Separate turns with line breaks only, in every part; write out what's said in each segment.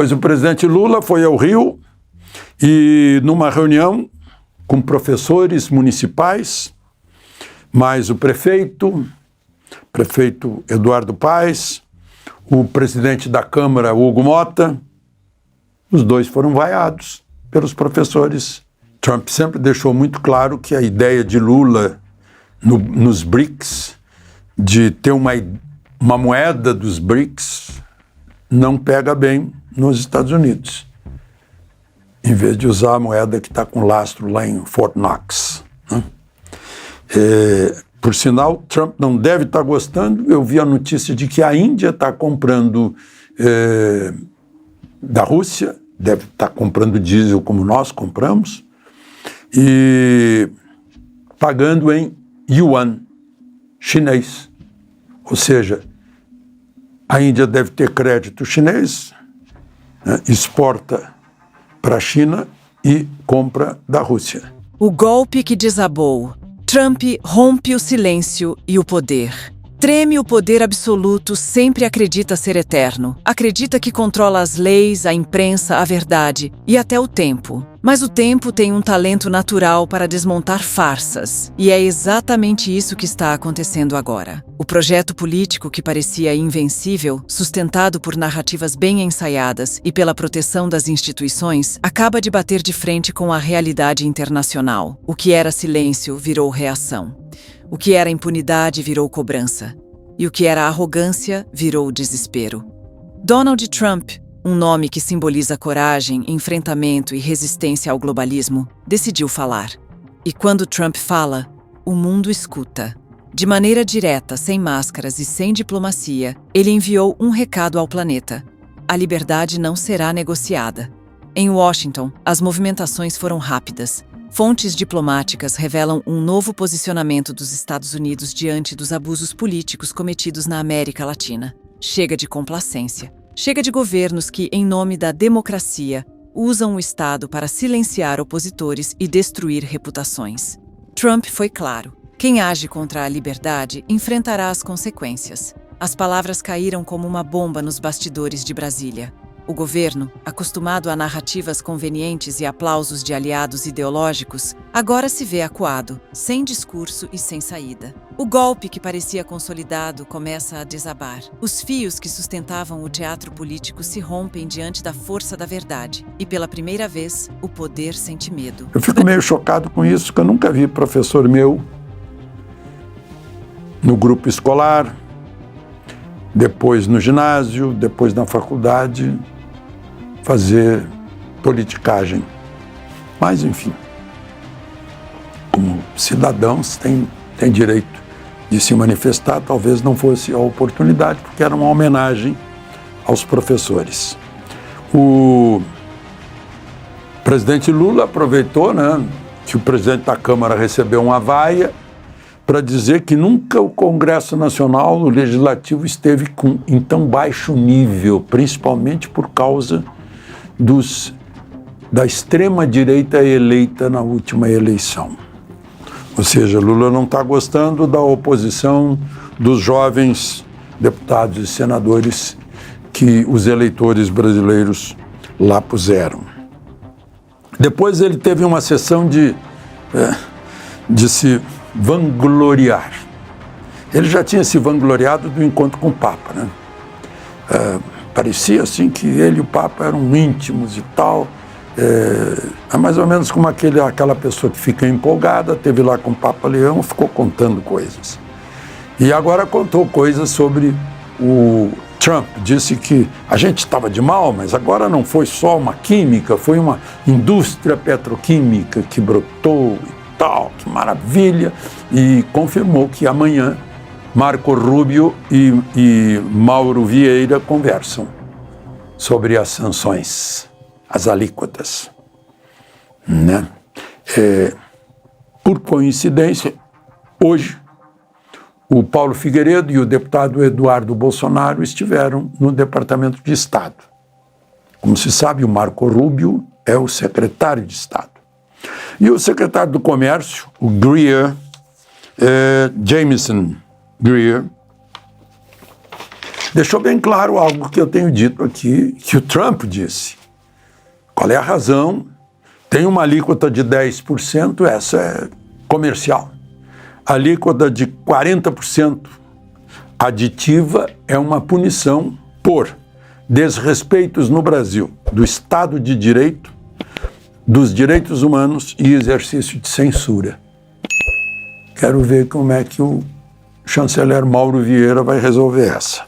Pois o presidente Lula foi ao Rio e numa reunião com professores municipais, mais o prefeito Eduardo Paes, o presidente da Câmara, Hugo Mota, os dois foram vaiados pelos professores. Trump sempre deixou muito claro que a ideia de Lula nos BRICS, de ter uma moeda dos BRICS, não pega bem nos Estados Unidos, em vez de usar a moeda que está com lastro lá em Fort Knox, né? Por sinal, Trump não deve estar gostando. Eu vi a notícia de que a Índia está comprando da Rússia, deve estar comprando diesel como nós compramos, e pagando em yuan chinês. Ou seja, a Índia deve ter crédito chinês, né, exporta para a China e compra da Rússia.
O golpe que desabou. Trump rompe o silêncio e o poder. Treme o poder absoluto, sempre acredita ser eterno. Acredita que controla as leis, a imprensa, a verdade e até o tempo. Mas o tempo tem um talento natural para desmontar farsas. E é exatamente isso que está acontecendo agora. O projeto político que parecia invencível, sustentado por narrativas bem ensaiadas e pela proteção das instituições, acaba de bater de frente com a realidade internacional. O que era silêncio virou reação. O que era impunidade virou cobrança. E o que era arrogância virou desespero. Donald Trump, um nome que simboliza coragem, enfrentamento e resistência ao globalismo, decidiu falar. E quando Trump fala, o mundo escuta. De maneira direta, sem máscaras e sem diplomacia, ele enviou um recado ao planeta. A liberdade não será negociada. Em Washington, as movimentações foram rápidas. Fontes diplomáticas revelam um novo posicionamento dos Estados Unidos diante dos abusos políticos cometidos na América Latina. Chega de complacência. Chega de governos que, em nome da democracia, usam o Estado para silenciar opositores e destruir reputações. Trump foi claro. Quem age contra a liberdade enfrentará as consequências. As palavras caíram como uma bomba nos bastidores de Brasília. O governo, acostumado a narrativas convenientes e aplausos de aliados ideológicos, agora se vê acuado, sem discurso e sem saída. O golpe que parecia consolidado começa a desabar. Os fios que sustentavam o teatro político se rompem diante da força da verdade. E pela primeira vez, o poder sente medo.
Eu fico meio chocado com isso, porque eu nunca vi professor meu no grupo escolar, depois no ginásio, depois na faculdade, fazer politicagem. Mas, enfim, como cidadãos têm direito de se manifestar. Talvez não fosse a oportunidade, porque era uma homenagem aos professores. O presidente Lula aproveitou, né, que o presidente da Câmara recebeu uma vaia para dizer que nunca o Congresso Nacional, o Legislativo, esteve em tão baixo nível, principalmente por causa da extrema-direita eleita na última eleição. Ou seja, Lula não está gostando da oposição dos jovens deputados e senadores que os eleitores brasileiros lá puseram. Depois ele teve uma sessão de se vangloriar. Ele já tinha se vangloriado do encontro com o Papa, né? Parecia assim que ele e o Papa eram íntimos e tal. É mais ou menos como aquela pessoa que fica empolgada, teve lá com o Papa Leão, ficou contando coisas. E agora contou coisas sobre o Trump. Disse que a gente estava de mal, mas agora não foi só uma química, foi uma indústria petroquímica que brotou e tal, que maravilha. E confirmou que amanhã Marco Rubio e Mauro Vieira conversam sobre as sanções, as alíquotas, né? Por coincidência, hoje, o Paulo Figueiredo e o deputado Eduardo Bolsonaro estiveram no Departamento de Estado. Como se sabe, o Marco Rubio é o secretário de Estado. E o secretário do Comércio, o Greer, Jameson Greer, deixou bem claro algo que eu tenho dito aqui, que o Trump disse. Qual é a razão? Tem uma alíquota de 10%, essa é comercial. A alíquota de 40% aditiva é uma punição por desrespeitos no Brasil do Estado de Direito, dos direitos humanos e exercício de censura. Quero ver como é que o chanceler Mauro Vieira vai resolver essa.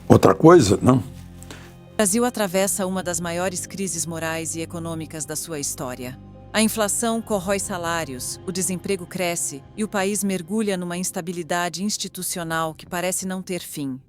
Outra coisa, não?
O Brasil atravessa uma das maiores crises morais e econômicas da sua história. A inflação corrói salários, o desemprego cresce e o país mergulha numa instabilidade institucional que parece não ter fim.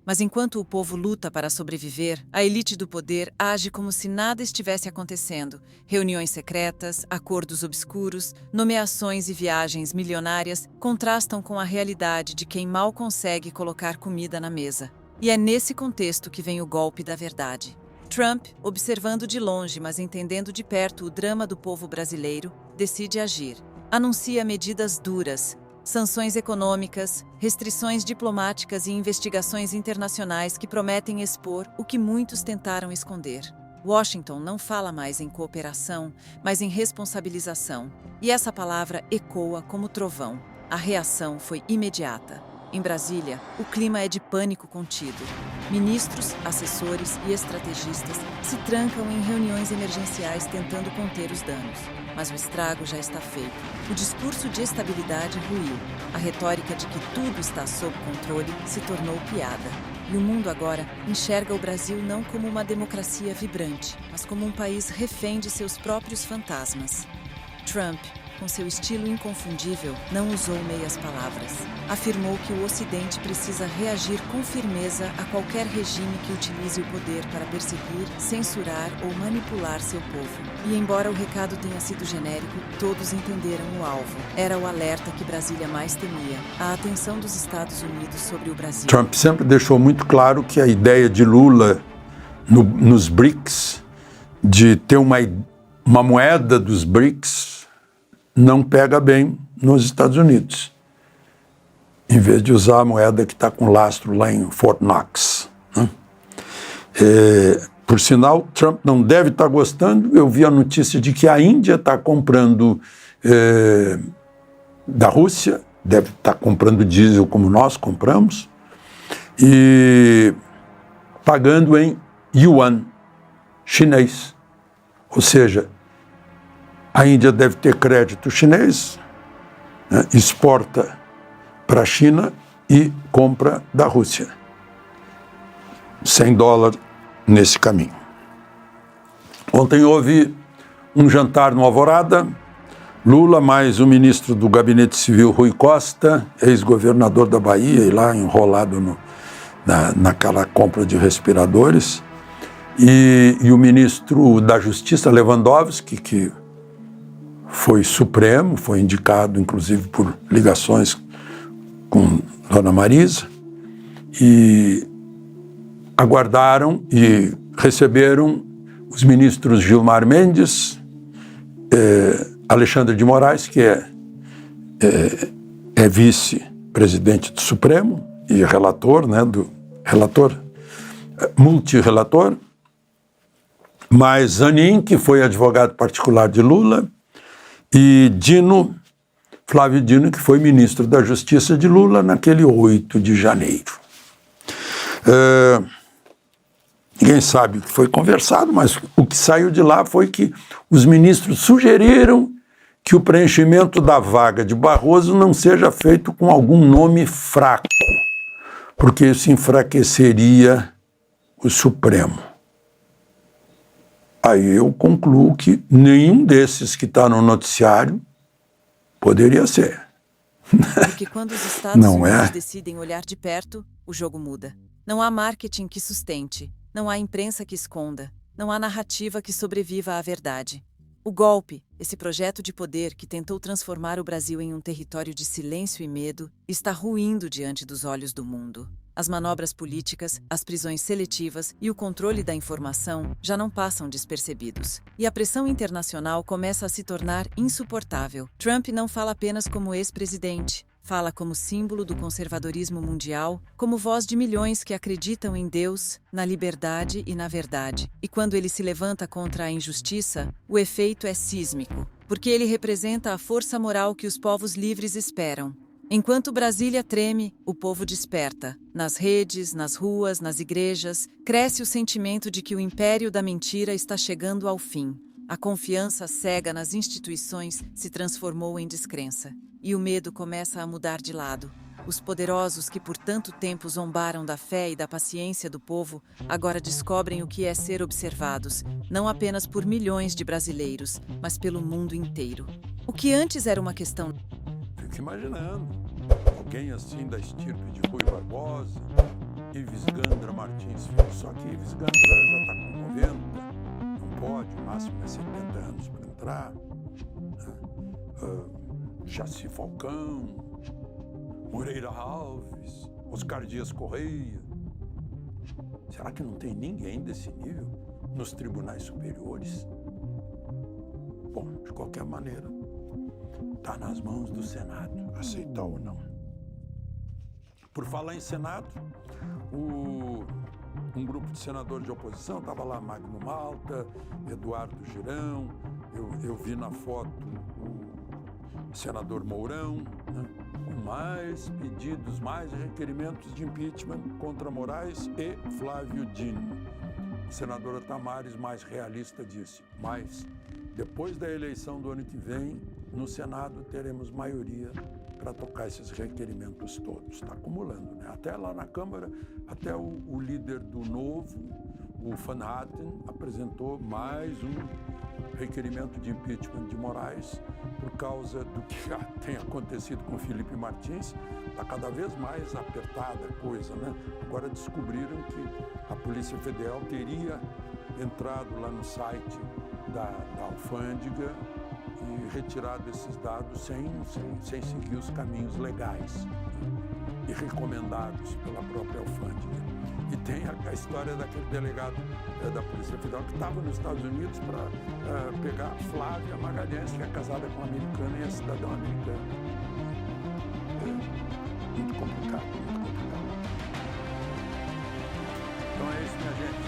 Mas enquanto o povo luta para sobreviver, a elite do poder age como se nada estivesse acontecendo. Reuniões secretas, acordos obscuros, nomeações e viagens milionárias contrastam com a realidade de quem mal consegue colocar comida na mesa. E é nesse contexto que vem o golpe da verdade. Trump, observando de longe, mas entendendo de perto o drama do povo brasileiro, decide agir. Anuncia medidas duras, sanções econômicas, restrições diplomáticas e investigações internacionais que prometem expor o que muitos tentaram esconder. Washington não fala mais em cooperação, mas em responsabilização. E essa palavra ecoa como trovão. A reação foi imediata. Em Brasília, o clima é de pânico contido. Ministros, assessores e estrategistas se trancam em reuniões emergenciais tentando conter os danos. Mas o estrago já está feito. O discurso de estabilidade ruiu. A retórica de que tudo está sob controle se tornou piada. E o mundo agora enxerga o Brasil não como uma democracia vibrante, mas como um país refém de seus próprios fantasmas. Trump, com seu estilo inconfundível, não usou meias palavras. Afirmou que o Ocidente precisa reagir com firmeza a qualquer regime que utilize o poder para perseguir, censurar ou manipular seu povo. E embora o recado tenha sido genérico, todos entenderam o alvo. Era o alerta que Brasília mais temia, a atenção dos Estados Unidos sobre o Brasil.
Trump sempre deixou muito claro que a ideia de Lula nos BRICS, de ter uma moeda dos BRICS, não pega bem nos Estados Unidos, em vez de usar a moeda que está com lastro lá em Fort Knox. Né? Por sinal, Trump não deve estar gostando. Eu vi a notícia de que a Índia está comprando da Rússia, deve estar comprando diesel como nós compramos, e pagando em yuan chinês, ou seja, a Índia deve ter crédito chinês, né, exporta para a China e compra da Rússia. $100 nesse caminho. Ontem houve um jantar no Alvorada, Lula mais o ministro do Gabinete Civil, Rui Costa, ex-governador da Bahia, e lá enrolado naquela compra de respiradores, e o ministro da Justiça, Lewandowski, que foi Supremo, foi indicado inclusive por ligações com Dona Marisa, e aguardaram e receberam os ministros Gilmar Mendes, Alexandre de Moraes, que é vice-presidente do Supremo e relator, né, multirelator, mais Zanin, que foi advogado particular de Lula, e Flávio Dino, que foi ministro da Justiça de Lula naquele 8 de janeiro. Ninguém sabe o que foi conversado, mas o que saiu de lá foi que os ministros sugeriram que o preenchimento da vaga de Barroso não seja feito com algum nome fraco, porque isso enfraqueceria o Supremo. Aí eu concluo que nenhum desses que está no noticiário poderia ser.
Porque quando os Estados Unidos decidem olhar de perto, o jogo muda. Não há marketing que sustente, não há imprensa que esconda, não há narrativa que sobreviva à verdade. O golpe, esse projeto de poder que tentou transformar o Brasil em um território de silêncio e medo, está ruindo diante dos olhos do mundo. As manobras políticas, as prisões seletivas e o controle da informação já não passam despercebidos. E a pressão internacional começa a se tornar insuportável. Trump não fala apenas como ex-presidente. Fala como símbolo do conservadorismo mundial, como voz de milhões que acreditam em Deus, na liberdade e na verdade. E quando ele se levanta contra a injustiça, o efeito é sísmico, porque ele representa a força moral que os povos livres esperam. Enquanto Brasília treme, o povo desperta. Nas redes, nas ruas, nas igrejas, cresce o sentimento de que o império da mentira está chegando ao fim. A confiança cega nas instituições se transformou em descrença. E o medo começa a mudar de lado. Os poderosos que por tanto tempo zombaram da fé e da paciência do povo, agora descobrem o que é ser observados, não apenas por milhões de brasileiros, mas pelo mundo inteiro. O que antes era uma questão...
Fico imaginando, alguém assim da estirpe de Rui Barbosa, Ives Gandra Martins Filho, só que Ives Gandra já está com 90, não pode, o máximo é 70 anos para entrar. Jaci Falcão, Moreira Alves, Oscar Dias Correia. Será que não tem ninguém desse nível nos tribunais superiores? Bom, de qualquer maneira, está nas mãos do Senado, aceitar ou não. Por falar em Senado, um grupo de senadores de oposição, estava lá Magno Malta, Eduardo Girão, eu vi na foto o senador Mourão, né, com mais pedidos, mais requerimentos de impeachment contra Moraes e Flávio Dino. A senadora Tamares, mais realista, disse, mas depois da eleição do ano que vem, no Senado teremos maioria para tocar esses requerimentos todos. Está acumulando, né? Até lá na Câmara, até o líder do Novo, o Van Hatten, apresentou mais um requerimento de impeachment de Moraes por causa do que já tem acontecido com Felipe Martins. Está cada vez mais apertada a coisa, né? Agora descobriram que a Polícia Federal teria entrado lá no site da alfândega e retirado esses dados sem seguir os caminhos legais e recomendados pela própria alfândega. E tem a história daquele delegado da Polícia Federal que estava nos Estados Unidos para pegar Flávia Magalhães, que é casada com uma americana e é cidadã americana. Muito complicado, muito complicado. Então é isso, minha gente.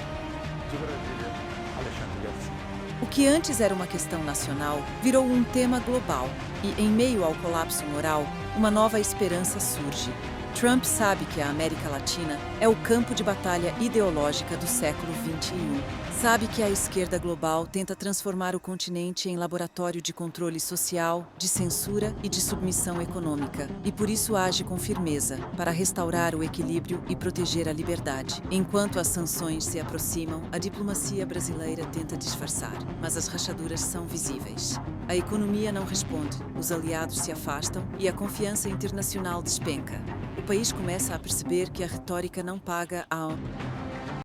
De Brasília, Alexandre Garcia.
O que antes era uma questão nacional virou um tema global e, em meio ao colapso moral, uma nova esperança surge. Trump sabe que a América Latina é o campo de batalha ideológica do século XXI. Sabe que a esquerda global tenta transformar o continente em laboratório de controle social, de censura e de submissão econômica, e por isso age com firmeza para restaurar o equilíbrio e proteger a liberdade. Enquanto as sanções se aproximam, a diplomacia brasileira tenta disfarçar, mas as rachaduras são visíveis. A economia não responde, os aliados se afastam e a confiança internacional despenca. O país começa a perceber que a retórica não paga a